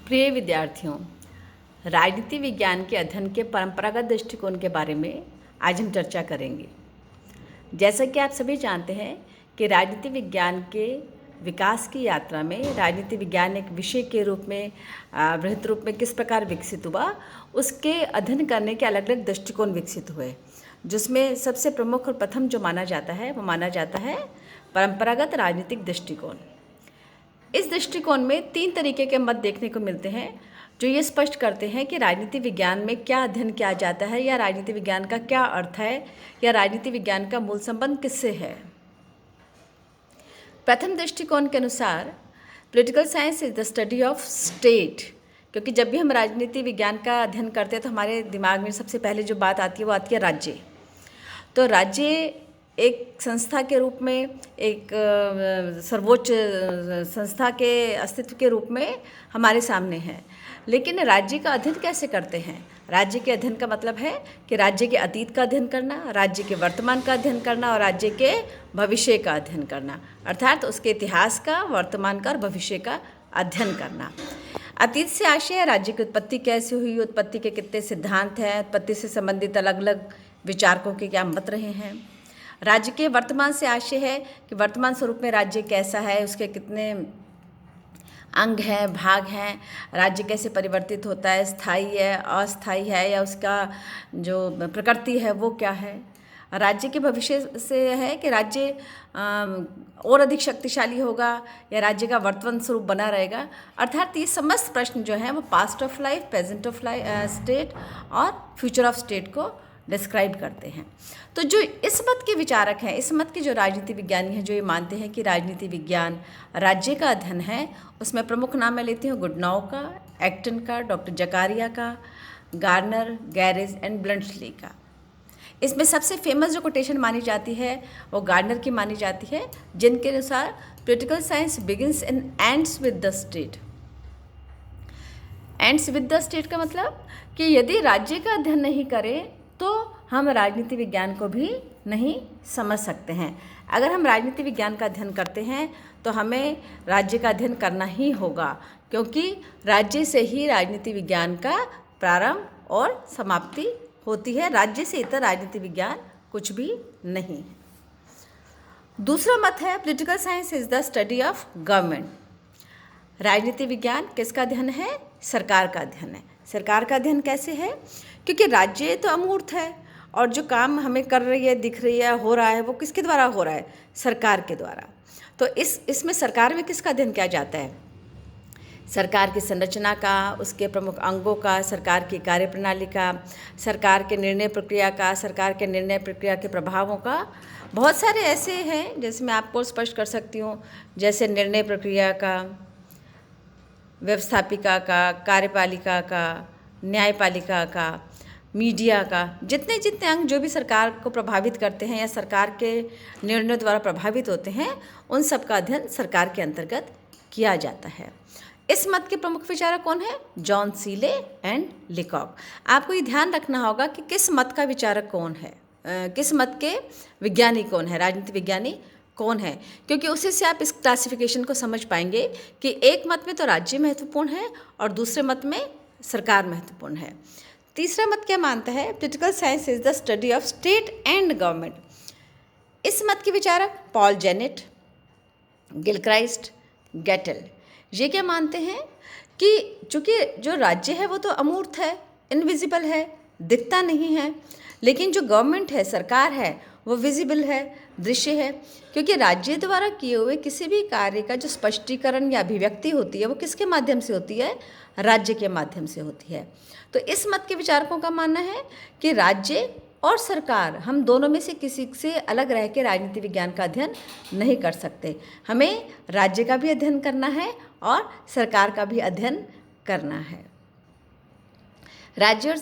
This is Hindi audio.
प्रिय विद्यार्थियों, राजनीति विज्ञान के अध्ययन के परंपरागत दृष्टिकोण के बारे में आज हम चर्चा करेंगे। जैसा कि आप सभी जानते हैं कि राजनीति विज्ञान के विकास की यात्रा में राजनीति विज्ञान एक विषय के रूप में बृहद रूप में किस प्रकार विकसित हुआ, उसके अध्ययन करने के अलग अलग दृष्टिकोण विकसित हुए, जिसमें सबसे प्रमुख और प्रथम जो माना जाता है वो माना जाता है परंपरागत राजनीतिक दृष्टिकोण। इस दृष्टिकोण में 3 तरीके के मत देखने को मिलते हैं जो ये स्पष्ट करते हैं कि राजनीति विज्ञान में क्या अध्ययन किया जाता है या राजनीति विज्ञान का क्या अर्थ है या राजनीति विज्ञान का मूल संबंध किससे है। प्रथम दृष्टिकोण के अनुसार political science is the study of state, क्योंकि जब भी हम राजनीति विज्ञान का अध्ययन करते हैं तो हमारे दिमाग में सबसे पहले जो बात आती है वो आती है राज्य। तो राज्य एक संस्था के रूप में, एक सर्वोच्च संस्था के अस्तित्व के रूप में हमारे सामने है। लेकिन राज्य का अध्ययन कैसे करते हैं? राज्य के अध्ययन का मतलब है कि राज्य के अतीत का अध्ययन करना, राज्य के वर्तमान का अध्ययन करना और राज्य के भविष्य का अध्ययन करना, अर्थात उसके इतिहास का, वर्तमान का और भविष्य का अध्ययन करना। अतीत से आशय है राज्य की उत्पत्ति कैसे हुई, उत्पत्ति के कितने सिद्धांत हैं, उत्पत्ति से संबंधित अलग अलग विचारकों के क्या मत रहे हैं। राज्य के वर्तमान से आशय है कि वर्तमान स्वरूप में राज्य कैसा है, उसके कितने अंग हैं, भाग हैं, राज्य कैसे परिवर्तित होता है, स्थायी है, अस्थायी है, या उसका जो प्रकृति है वो क्या है। राज्य के भविष्य से है कि राज्य और अधिक शक्तिशाली होगा या राज्य का वर्तमान स्वरूप बना रहेगा। अर्थात ये समस्त प्रश्न जो हैं वो past of life, present of life state और फ्यूचर ऑफ स्टेट को डिस्क्राइब करते हैं। तो जो इस मत के विचारक हैं, इस मत के जो राजनीति विज्ञानी हैं, जो ये मानते हैं कि राजनीति विज्ञान राज्य का अध्ययन है, उसमें प्रमुख नाम मैं लेती हूँ गुडनॉव का, एक्टन का, डॉक्टर जकारिया का, गार्नर, गैरेज एंड ब्लंटली का। इसमें सबसे फेमस जो कोटेशन मानी जाती है वो गार्नर की मानी जाती है, जिनके अनुसार political science begins and ends with the state. Ends with the state का मतलब कि यदि राज्य का अध्ययन नहीं करें तो हम राजनीति विज्ञान को भी नहीं समझ सकते हैं। अगर हम राजनीति विज्ञान का अध्ययन करते हैं तो हमें राज्य का अध्ययन करना ही होगा, क्योंकि राज्य से ही राजनीति विज्ञान का प्रारंभ और समाप्ति होती है। राज्य से इतर राजनीति विज्ञान कुछ भी नहीं। दूसरा मत है political science is the study of government. राजनीति विज्ञान किसका अध्ययन है? सरकार का अध्ययन है। सरकार का अध्ययन कैसे है? क्योंकि राज्य तो अमूर्त है और जो काम हमें कर रही है, दिख रही है, हो रहा है, वो किसके द्वारा हो रहा है? सरकार के द्वारा। तो इसमें सरकार में किसका अध्ययन किया जाता है? सरकार की संरचना का, उसके प्रमुख अंगों का, सरकार की कार्यप्रणाली का, सरकार के निर्णय प्रक्रिया का, सरकार के निर्णय प्रक्रिया के प्रभावों का। बहुत सारे ऐसे हैं जैसे मैं आपको स्पष्ट कर सकती हूँ, जैसे निर्णय प्रक्रिया का, व्यवस्थापिका का, कार्यपालिका का, न्यायपालिका का, मीडिया का। जितने जितने अंग जो भी सरकार को प्रभावित करते हैं या सरकार के निर्णयों द्वारा प्रभावित होते हैं, उन सब का अध्ययन सरकार के अंतर्गत किया जाता है। इस मत के प्रमुख विचारक कौन है? John Seeley and Leacock. आपको ये ध्यान रखना होगा कि किस मत का विचारक कौन है, किस मत के विज्ञानी कौन है, राजनीति विज्ञानी कौन है, क्योंकि उसी से आप इस क्लासिफिकेशन को समझ पाएंगे कि एक मत में तो राज्य महत्वपूर्ण है और दूसरे मत में सरकार महत्वपूर्ण है। तीसरा मत क्या मानता है? Political science is the study of state and government. इस मत के विचारक पॉल जेनेट, गिलक्राइस्ट, गेटल। ये क्या मानते हैं कि चूँकि जो राज्य है वो तो अमूर्त है, इनविजिबल है, दिखता नहीं है, लेकिन जो गवर्नमेंट है, सरकार है, वो विजिबल है, दृश्य है, क्योंकि राज्य द्वारा किए हुए किसी भी कार्य का जो स्पष्टीकरण या अभिव्यक्ति होती है वो किसके माध्यम से होती है? राज्य के माध्यम से होती है। तो इस मत के विचारकों का मानना है कि राज्य और सरकार, हम दोनों में से किसी से अलग रह के राजनीति विज्ञान का अध्ययन नहीं कर सकते। हमें राज्य का भी अध्ययन करना है और सरकार का भी अध्ययन करना है। राज्य और